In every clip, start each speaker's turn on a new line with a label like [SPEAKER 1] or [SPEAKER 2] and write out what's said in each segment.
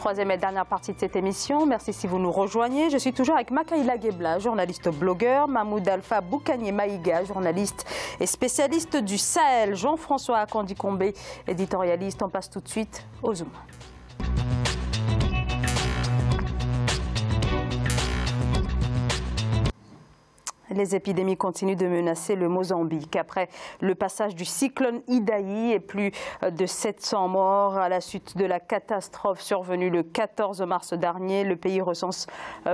[SPEAKER 1] troisième et dernière partie de cette émission. Merci si vous nous rejoignez. Je suis toujours avec Makaïla Gebla, journaliste blogueur, Mahmoud Alpha Boukanié Maïga, journaliste et spécialiste du Sahel, Jean-François Akandi-Kombe, éditorialiste. On passe tout de suite au Zoom. Les épidémies continuent de menacer le Mozambique. Après le passage du cyclone Idaï et plus de 700 morts à la suite de la catastrophe survenue le 14 mars dernier, le pays recense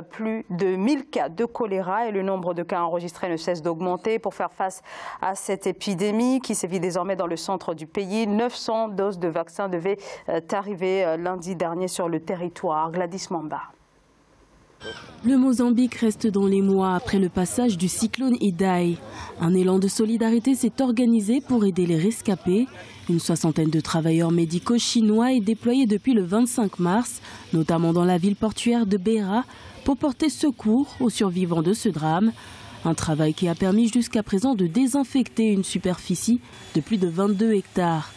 [SPEAKER 1] plus de 1000 cas de choléra et le nombre de cas enregistrés ne cesse d'augmenter. Pour faire face à cette épidémie qui sévit désormais dans le centre du pays, 900 doses de vaccins devaient arriver lundi dernier sur le territoire. Gladys Mamba.
[SPEAKER 2] Le Mozambique reste dans les mois après le passage du cyclone Idaï. Un élan de solidarité s'est organisé pour aider les rescapés. Une soixantaine de travailleurs médicaux chinois est déployée depuis le 25 mars, notamment dans la ville portuaire de Beira, pour porter secours aux survivants de ce drame. Un travail qui a permis jusqu'à présent de désinfecter une superficie de plus de 22 hectares.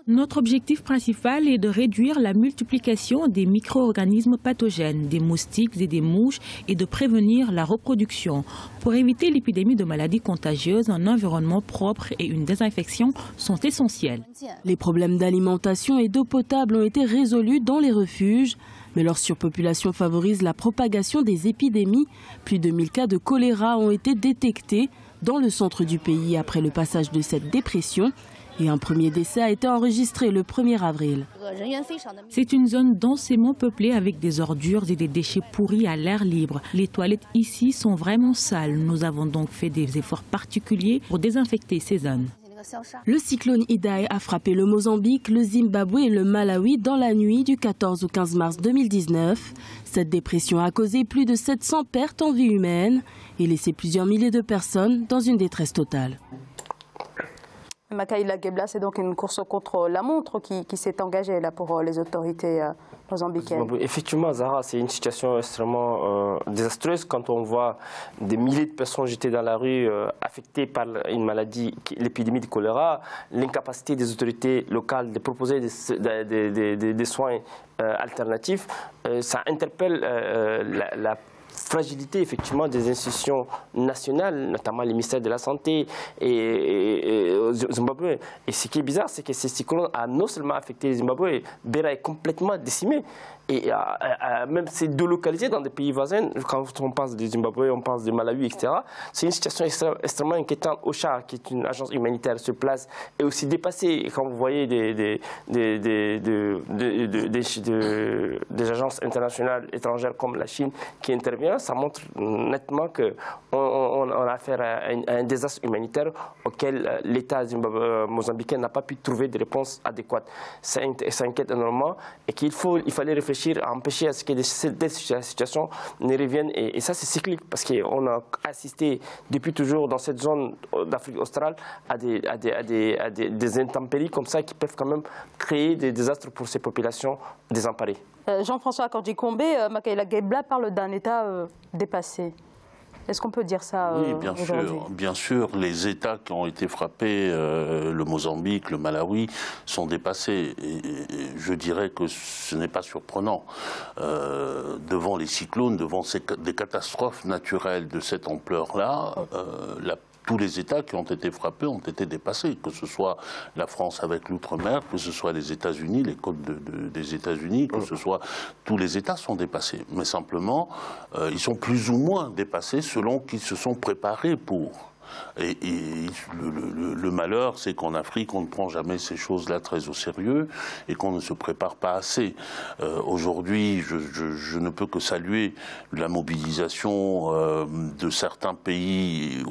[SPEAKER 3] Notre objectif principal est de réduire la multiplication des micro-organismes pathogènes, des moustiques et des mouches, et de prévenir la reproduction. Pour éviter l'épidémie de maladies contagieuses, un environnement propre et une désinfection sont essentiels.
[SPEAKER 2] Les problèmes d'alimentation et d'eau potable ont été résolus dans les refuges, mais leur surpopulation favorise la propagation des épidémies. Plus de 1000 cas de choléra ont été détectés dans le centre du pays après le passage de cette dépression. Et un premier décès a été enregistré le 1er avril.
[SPEAKER 3] C'est une zone densément peuplée avec des ordures et des déchets pourris à l'air libre. Les toilettes ici sont vraiment sales. Nous avons donc fait des efforts particuliers pour désinfecter ces zones.
[SPEAKER 2] Le cyclone Idaï a frappé le Mozambique, le Zimbabwe et le Malawi dans la nuit du 14 au 15 mars 2019. Cette dépression a causé plus de 700 pertes en vie humaine et laissé plusieurs milliers de personnes dans une détresse totale.
[SPEAKER 1] Makaïla Gebla, c'est donc une course contre la montre qui s'est engagée là pour les autorités mozambiquaines.
[SPEAKER 4] Effectivement, Zahra, c'est une situation extrêmement désastreuse quand on voit des milliers de personnes jetées dans la rue affectées par une maladie, l'épidémie de choléra, l'incapacité des autorités locales de proposer des soins alternatifs. Ça interpelle la fragilité effectivement des institutions nationales, notamment les ministères de la Santé et au Zimbabwe. Et ce qui est bizarre, c'est que ce cyclone a non seulement affecté le Zimbabwe, Beira est complètement décimé. Et même c'est délocalisé dans des pays voisins. Quand on parle du Zimbabwe, on parle du Malawi, etc. C'est une situation extrêmement inquiétante. OCHA, qui est une agence humanitaire sur place, est aussi dépassée. Quand vous voyez des agences internationales étrangères comme la Chine qui intervient, ça montre nettement qu'on a affaire à un désastre humanitaire auquel l'État mozambicain n'a pas pu trouver de réponse adéquate. Ça inquiète énormément et qu'il fallait réfléchir à empêcher à ce que cette situation ne revienne. Et ça, c'est cyclique parce qu'on a assisté depuis toujours dans cette zone d'Afrique australe à des intempéries comme ça qui peuvent quand même créer des désastres pour ces populations désemparées.
[SPEAKER 1] Jean-François Akandi-Kombe, Makaïla Gebla parle d'un État dépassé. Est-ce qu'on peut dire ça
[SPEAKER 5] Oui, bien sûr, les États qui ont été frappés, le Mozambique, le Malawi, sont dépassés. Et je dirais que ce n'est pas surprenant. Devant les cyclones, devant des catastrophes naturelles de cette ampleur-là, tous les États qui ont été frappés ont été dépassés, que ce soit la France avec l'outre-mer, que ce soit les États-Unis, les côtes des États-Unis, que ce soit tous les États sont dépassés. Mais simplement, ils sont plus ou moins dépassés selon qu'ils se sont préparés pour. Et le malheur, c'est qu'en Afrique, on ne prend jamais ces choses-là très au sérieux et qu'on ne se prépare pas assez. Aujourd'hui, je ne peux que saluer la mobilisation de certains pays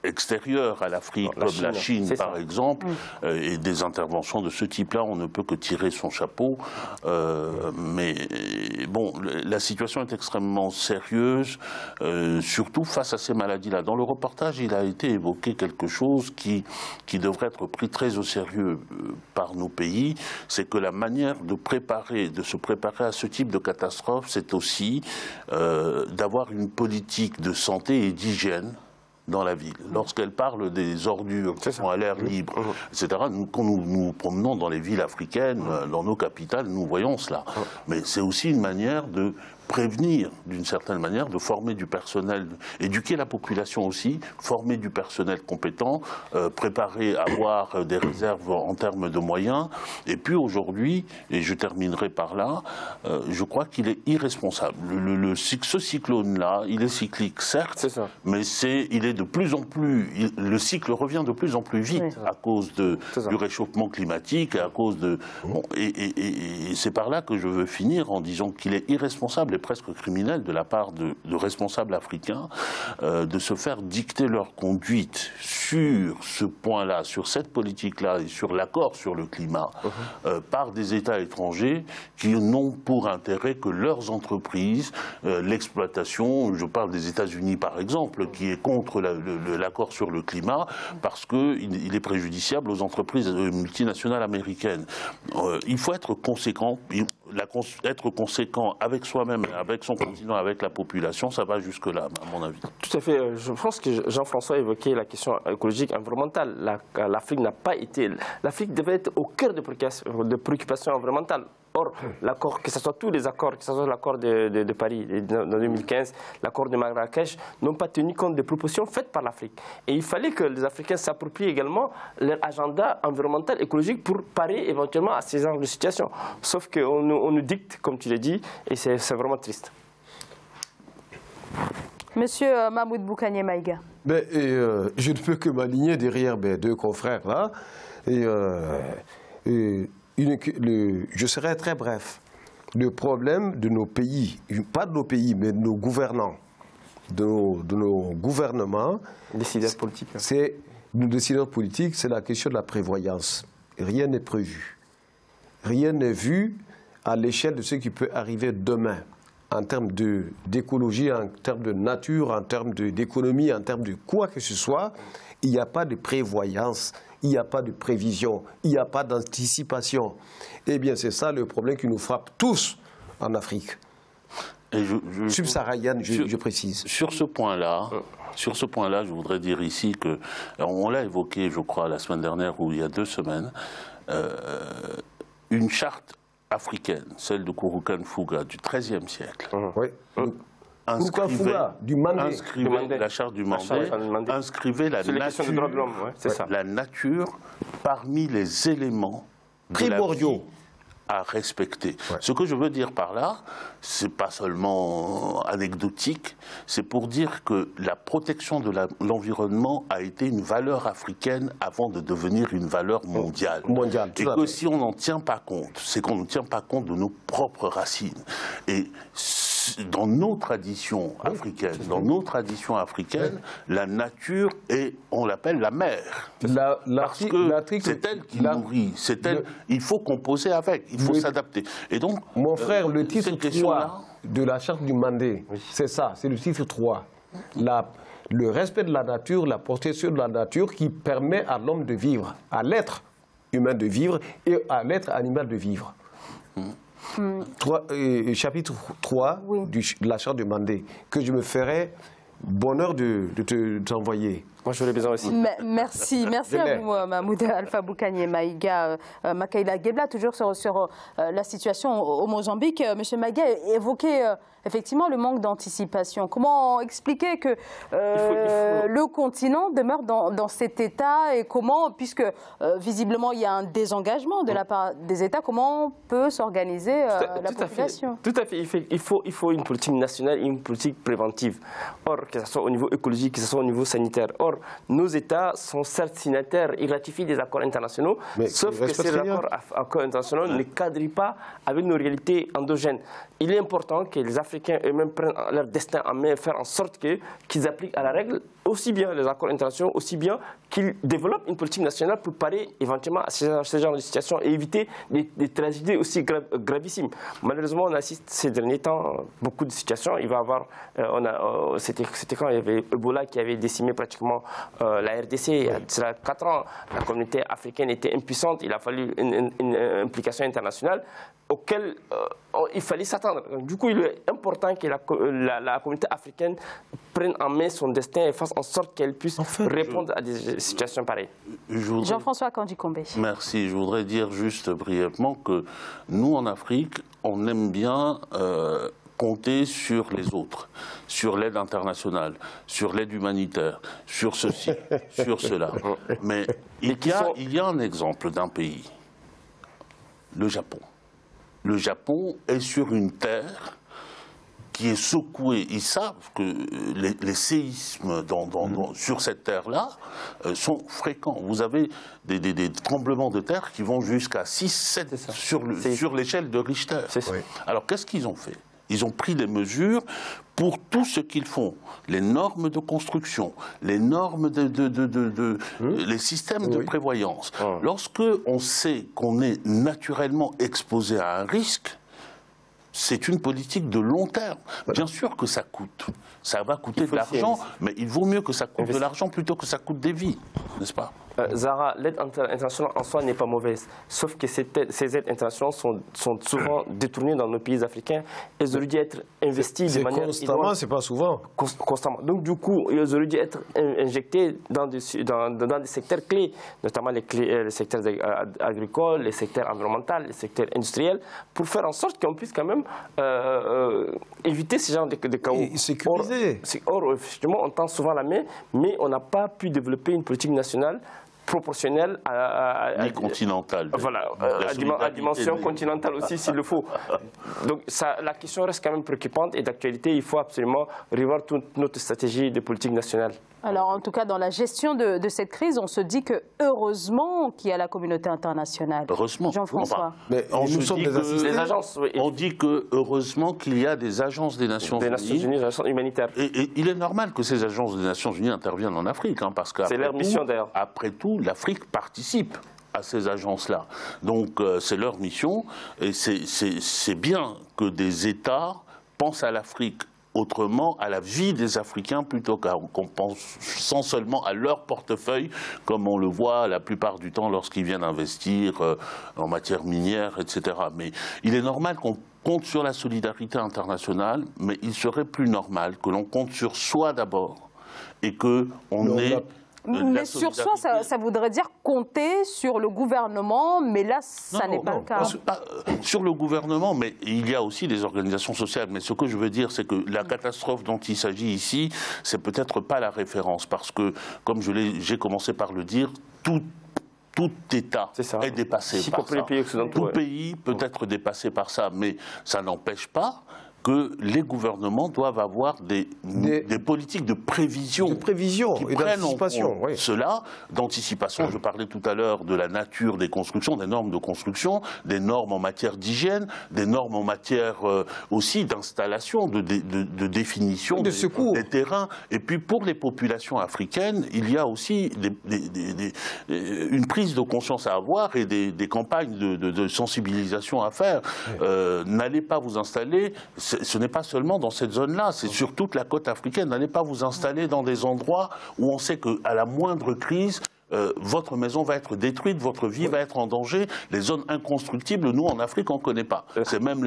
[SPEAKER 5] extérieurs à l'Afrique, comme la Chine par exemple, et des interventions de ce type-là, on ne peut que tirer son chapeau. Mais bon, la situation est extrêmement sérieuse, surtout face à ces maladies-là. Dans le reportage, il a été évoqué quelque chose qui devrait être pris très au sérieux par nos pays, c'est que la manière de se préparer à ce type de catastrophe, c'est aussi d'avoir une politique de santé et d'hygiène dans la ville. Lorsqu'elle parle des ordures qui sont à l'air libre, etc., quand nous nous promenons dans les villes africaines, dans nos capitales, nous voyons cela. Mais c'est aussi une manière de prévenir, d'une certaine manière, de former du personnel, éduquer la population aussi, former du personnel compétent, préparer à avoir des réserves en termes de moyens. Et puis aujourd'hui, et je terminerai par là, je crois qu'il est irresponsable. Ce cyclone-là, il est cyclique, certes, mais il est de plus en plus, le cycle revient de plus en plus vite à cause du réchauffement climatique, à cause de... Bon, et c'est par là que je veux finir en disant qu'il est irresponsable et presque criminel de la part de responsables africains de se faire dicter leur conduite sur ce point-là, sur cette politique-là et sur l'accord sur le climat par des États étrangers qui n'ont pour intérêt que leurs entreprises, l'exploitation, je parle des États-Unis par exemple, qui est contre l'accord sur le climat parce qu'il est préjudiciable aux entreprises multinationales américaines. Il faut être conséquent. Être conséquent avec soi-même, avec son continent, avec la population, ça va jusque-là, à mon avis.
[SPEAKER 4] Tout à fait. Je pense que Jean-François évoquait la question écologique, environnementale. L'Afrique n'a pas été... L'Afrique devait être au cœur de préoccupations environnementales. Or, l'accord, que ce soit tous les accords, que ce soit l'accord de Paris en 2015, l'accord de Marrakech, n'ont pas tenu compte des propositions faites par l'Afrique. Et il fallait que les Africains s'approprient également leur agenda environnemental, écologique, pour parer éventuellement à ces genres de situations. Sauf qu'on nous dicte, comme tu l'as dit, et c'est vraiment triste.
[SPEAKER 1] Monsieur Mahmoud Boukanye Maïga.
[SPEAKER 6] Je ne peux que m'aligner derrière mes deux confrères là. Je serai très bref. Le problème de nos pays, pas de nos pays, mais de nos gouvernants, de nos gouvernements,
[SPEAKER 4] décideurs politiques.
[SPEAKER 6] C'est nos décideurs politiques, c'est la question de la prévoyance. Rien n'est prévu. Rien n'est vu à l'échelle de ce qui peut arriver demain, en termes d'écologie, en termes de nature, en termes d'économie, en termes de quoi que ce soit. Il n'y a pas de prévoyance. Il n'y a pas de prévision, il n'y a pas d'anticipation. Eh bien, c'est ça le problème qui nous frappe tous en Afrique. Subsaharienne, je précise.
[SPEAKER 5] Sur ce point-là, je voudrais dire ici que, on l'a évoqué, je crois, la semaine dernière ou il y a 2 semaines, une charte africaine, celle de Kouroukan Fouga du XIIIe siècle.
[SPEAKER 6] Oui. Inscrivez
[SPEAKER 5] la charte du Mandé, inscrivez la nature parmi les éléments primordiaux à respecter. Ouais. Ce que je veux dire par là, c'est pas seulement anecdotique, c'est pour dire que la protection de l'environnement a été une valeur africaine avant de devenir une valeur mondiale. Et que si on n'en tient pas compte, c'est qu'on ne tient pas compte de nos propres racines. Et dans nos traditions africaines, la nature est, on l'appelle la mère. Parce que c'est elle qui nourrit, il faut composer avec, il faut s'adapter. Et donc,
[SPEAKER 6] mon frère, le titre 3 de la charte du Mandé, c'est ça, c'est le titre 3. Le respect de la nature, la protection de la nature qui permet à l'homme de vivre, à l'être humain de vivre et à l'être animal de vivre. Chapitre 3 de la charte du Mandé, que je me ferai bonheur de t'envoyer.
[SPEAKER 4] Moi, j'aurais besoin aussi.
[SPEAKER 1] Merci à vous, Mahmoud Alpha Boukanye Maïga. Makaïla Gebla, toujours sur la situation au Mozambique. Monsieur Maïga évoquait effectivement le manque d'anticipation. Comment expliquer que le continent demeure dans cet état et comment, puisque visiblement il y a un désengagement de la part des États, comment peut s'organiser la population?
[SPEAKER 4] Tout à fait. Il faut une politique nationale et une politique préventive. Or, que ce soit au niveau écologique, que ce soit au niveau sanitaire. Or, nos États sont certes signataires et ratifient des accords internationaux, sauf que ces accords internationaux ne cadrent pas avec nos réalités endogènes. Il est important que les Africains eux-mêmes prennent leur destin en main et faire en sorte qu'ils appliquent à la règle aussi bien les accords internationaux, aussi bien qu'ils développent une politique nationale pour parer éventuellement à ce genre de situation et éviter des tragédies aussi gravissimes. Malheureusement, on assiste ces derniers temps à beaucoup de situations. Il va y avoir, c'était quand il y avait Ebola qui avait décimé pratiquement prend la RDC, il y a 4 ans, la communauté africaine était impuissante, il a fallu une implication internationale auquel il fallait s'attendre. Du coup, il est important que la communauté africaine prenne en main son destin et fasse en sorte qu'elle puisse répondre à des situations pareilles.
[SPEAKER 1] Jean-François Kandji-Kombe.
[SPEAKER 5] Merci. Je voudrais dire juste brièvement que nous, en Afrique, on aime bien compter sur les autres, sur l'aide internationale, sur l'aide humanitaire, sur ceci, sur cela. Mais il y a un exemple d'un pays, le Japon. Le Japon est sur une terre qui est secouée. Ils savent que les séismes sur cette terre-là sont fréquents. Vous avez des tremblements de terre qui vont jusqu'à 6-7 sur l'échelle de Richter. Alors qu'est-ce qu'ils ont fait? Ils ont pris des mesures pour tout ce qu'ils font. Les normes de construction, les normes les systèmes de prévoyance. Lorsque on sait qu'on est naturellement exposé à un risque, c'est une politique de long terme. Bien sûr que ça coûte. Ça va coûter de l'argent, mais il vaut mieux que ça coûte de l'argent plutôt que ça coûte des vies, n'est-ce pas?
[SPEAKER 4] Zahra, l'aide internationale en soi n'est pas mauvaise, sauf que ces aides internationales sont souvent détournées dans nos pays africains. Elles auraient dû être investies de manière...
[SPEAKER 6] Constamment, c'est pas souvent.
[SPEAKER 4] Constamment. Donc du coup, elles auraient dû être injectées dans des secteurs clés, notamment les secteurs agricoles, les secteurs environnementaux, les secteurs industriels, pour faire en sorte qu'on puisse quand même éviter ce genre de chaos.
[SPEAKER 6] Et sécuriser.
[SPEAKER 4] Or, effectivement, on tend souvent la main, mais on n'a pas pu développer une politique nationale proportionnelle à
[SPEAKER 5] continentale.
[SPEAKER 4] Voilà, à dimension continentale aussi s'il le faut. Donc la question reste quand même préoccupante et d'actualité. Il faut absolument revoir toute notre stratégie de politique nationale.
[SPEAKER 1] Alors en tout cas, dans la gestion de cette crise, on se dit que heureusement qu'il y a la communauté internationale.
[SPEAKER 5] Heureusement.
[SPEAKER 1] Jean-François.
[SPEAKER 6] Mais nous sommes des
[SPEAKER 4] agences. Oui.
[SPEAKER 5] On dit que heureusement qu'il y a des agences des Nations Unies.
[SPEAKER 4] Des Nations Unies, des agences humanitaires.
[SPEAKER 5] Et il est normal que ces agences des Nations Unies interviennent en Afrique, parce que
[SPEAKER 4] c'est leur mission d'ailleurs.
[SPEAKER 5] Après tout, l'Afrique participe à ces agences-là. Donc c'est leur mission et c'est bien que des États pensent à l'Afrique autrement, à la vie des Africains, plutôt qu'on pense sans seulement à leur portefeuille, comme on le voit la plupart du temps lorsqu'ils viennent investir en matière minière, etc. Mais il est normal qu'on compte sur la solidarité internationale, mais il serait plus normal que l'on compte sur soi d'abord et qu'on ait...
[SPEAKER 1] Mais sur soi, ça voudrait dire compter sur le gouvernement, mais là, ça n'est pas le cas.
[SPEAKER 5] Sur le gouvernement, mais il y a aussi des organisations sociales. Mais ce que je veux dire, c'est que la catastrophe dont il s'agit ici, c'est peut-être pas la référence, parce que, comme j'ai commencé par le dire, tout État est dépassé par ça. Tout pays peut être dépassé par ça, mais ça n'empêche pas que les gouvernements doivent avoir des politiques de prévision.
[SPEAKER 6] De prévision et d'anticipation.
[SPEAKER 5] Oui. Cela, d'anticipation, je parlais tout à l'heure de la nature des constructions, des normes de construction, des normes en matière d'hygiène, des normes en matière aussi d'installation, de définition des terrains. Et puis pour les populations africaines, il y a aussi une prise de conscience à avoir et des campagnes de sensibilisation à faire. N'allez pas vous installer... Ce n'est pas seulement dans cette zone-là, c'est sur toute la côte africaine. N'allez pas vous installer dans des endroits où on sait qu'à la moindre crise, votre maison va être détruite, votre vie va être en danger. Les zones inconstructibles, nous, en Afrique, on ne connaît pas. C'est même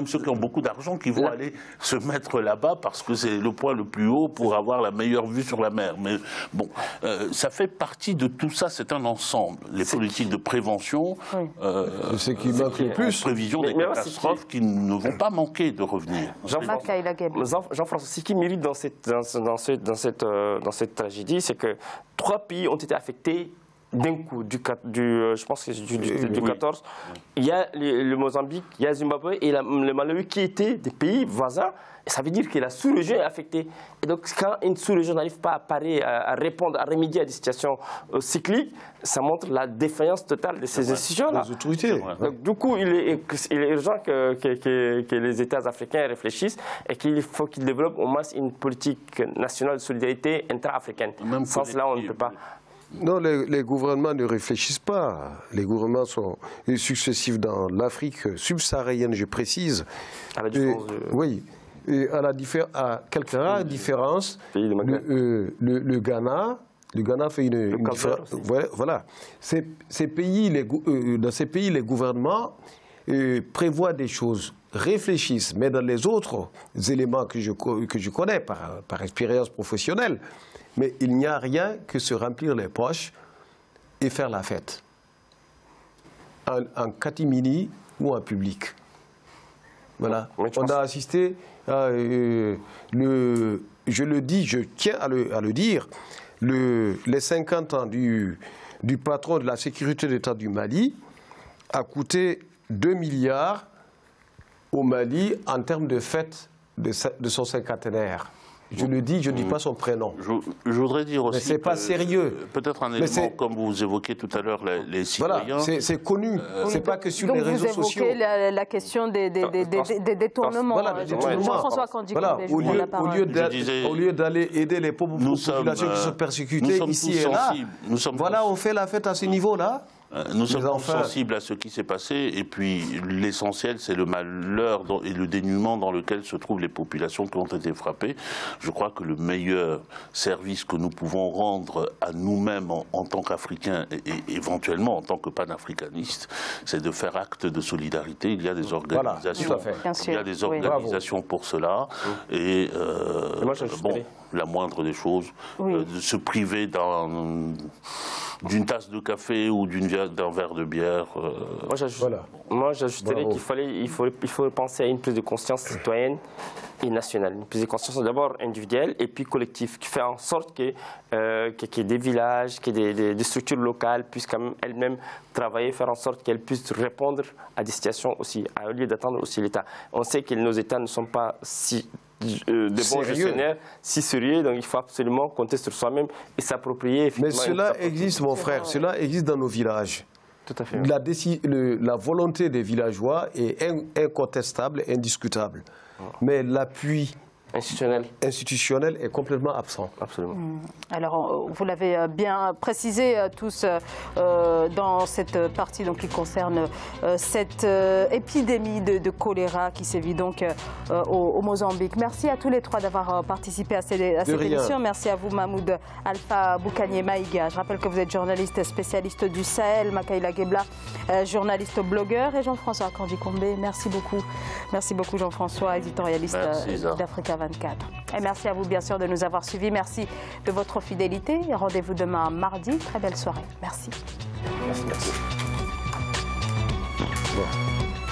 [SPEAKER 5] ceux qui ont beaucoup d'argent qui vont aller se mettre là-bas parce que c'est le point le plus haut pour avoir la meilleure vue sur la mer. Mais bon, ça fait partie de tout ça, c'est un ensemble. Les politiques de prévention,
[SPEAKER 6] ce qui manque le plus.
[SPEAKER 5] Prévision des catastrophes qui ne vont pas manquer de revenir.
[SPEAKER 4] Jean-François, ce qui mérite dans cette tragédie, c'est que 3 pays ont été affectés d'un coup, je pense que c'est du 14. Il y a le Mozambique, il y a le Zimbabwe et le Malawi qui étaient des pays voisins. Et ça veut dire que la sous-région est affectée. Et donc, quand une sous-région n'arrive pas à répondre, à remédier à des situations cycliques, ça montre la défaillance totale de ces institutions-là.
[SPEAKER 6] Les autorités.
[SPEAKER 4] Donc, du coup, il est urgent que les États africains réfléchissent et qu'il faut qu'ils développent au moins une politique nationale de solidarité intra-africaine. Sans cela, on ne peut pas.
[SPEAKER 6] Non, les gouvernements ne réfléchissent pas. Les gouvernements sont successifs dans l'Afrique subsaharienne, je précise.
[SPEAKER 4] À la différence
[SPEAKER 6] oui. à quelques rares différences, le Ghana fait une différence. Voilà. Dans ces pays, les gouvernements prévoient des choses, réfléchissent, mais dans les autres éléments que je connais par expérience professionnelle, mais il n'y a rien que se remplir les poches et faire la fête, en catimini ou en public. Voilà. On a assisté à, je le dis, je tiens à le dire, les 50 ans du patron de la sécurité d'État du Mali a coûté 2 milliards au Mali en termes de fête de son cinquantenaire. Je le dis, je ne dis pas son prénom.
[SPEAKER 5] Je voudrais dire aussi.
[SPEAKER 6] Mais c'est pas sérieux.
[SPEAKER 5] Peut-être un élément, comme vous évoquiez tout à l'heure, les citoyens.
[SPEAKER 6] Voilà, c'est connu. C'est pas que sur les réseaux sociaux.
[SPEAKER 1] Donc vous évoquez la question des détournements.
[SPEAKER 6] Voilà, des détournements.
[SPEAKER 1] Jean-François Candicombe,
[SPEAKER 6] au lieu d'aller aider les pauvres populations qui sont persécutées ici et là, voilà, on fait la fête à ce niveau-là.
[SPEAKER 5] Nous sommes sensibles à ce qui s'est passé, et puis l'essentiel, c'est le malheur et le dénuement dans lequel se trouvent les populations qui ont été frappées. Je crois que le meilleur service que nous pouvons rendre à nous-mêmes en tant qu'Africains et éventuellement en tant que panafricanistes, c'est de faire acte de solidarité. Il y a des organisations, il y a des organisations pour cela, et la moindre des choses, de se priver d'une tasse de café ou d'un verre de bière.
[SPEAKER 4] Moi, j'ajouterais qu'il faut penser à une prise de conscience citoyenne et nationale. Une prise de conscience d'abord individuelle et puis collective, qui fait en sorte qu'il y ait des villages, qu'il y ait des structures locales puissent quand même elles-mêmes travailler, faire en sorte qu'elles puissent répondre à des situations aussi, au lieu d'attendre aussi l'État. On sait que nos États ne sont pas des bons gestionnaires, si sérieux, donc il faut absolument compter sur soi-même et s'approprier.
[SPEAKER 6] Mais cela existe, mon frère, cela existe dans nos villages.
[SPEAKER 4] Tout à fait.
[SPEAKER 6] La volonté des villageois est incontestable, indiscutable. Mais l'appui institutionnel est complètement absent.
[SPEAKER 4] Absolument.
[SPEAKER 1] Alors, vous l'avez bien précisé tous dans cette partie donc, qui concerne cette épidémie de choléra qui sévit donc au Mozambique. Merci à tous les trois d'avoir participé à cette émission. Merci à vous, Mahmoud Alpha Boukanier Maïga. Je rappelle que vous êtes journaliste spécialiste du Sahel, Makaïla Gebla, journaliste blogueur, et Jean-François Candicombe. Merci beaucoup. Merci beaucoup, Jean-François, éditorialiste d'Africa 24. Et merci à vous, bien sûr, de nous avoir suivis. Merci de votre fidélité. Rendez-vous demain mardi. Très belle soirée. Merci.
[SPEAKER 6] Merci. Bon.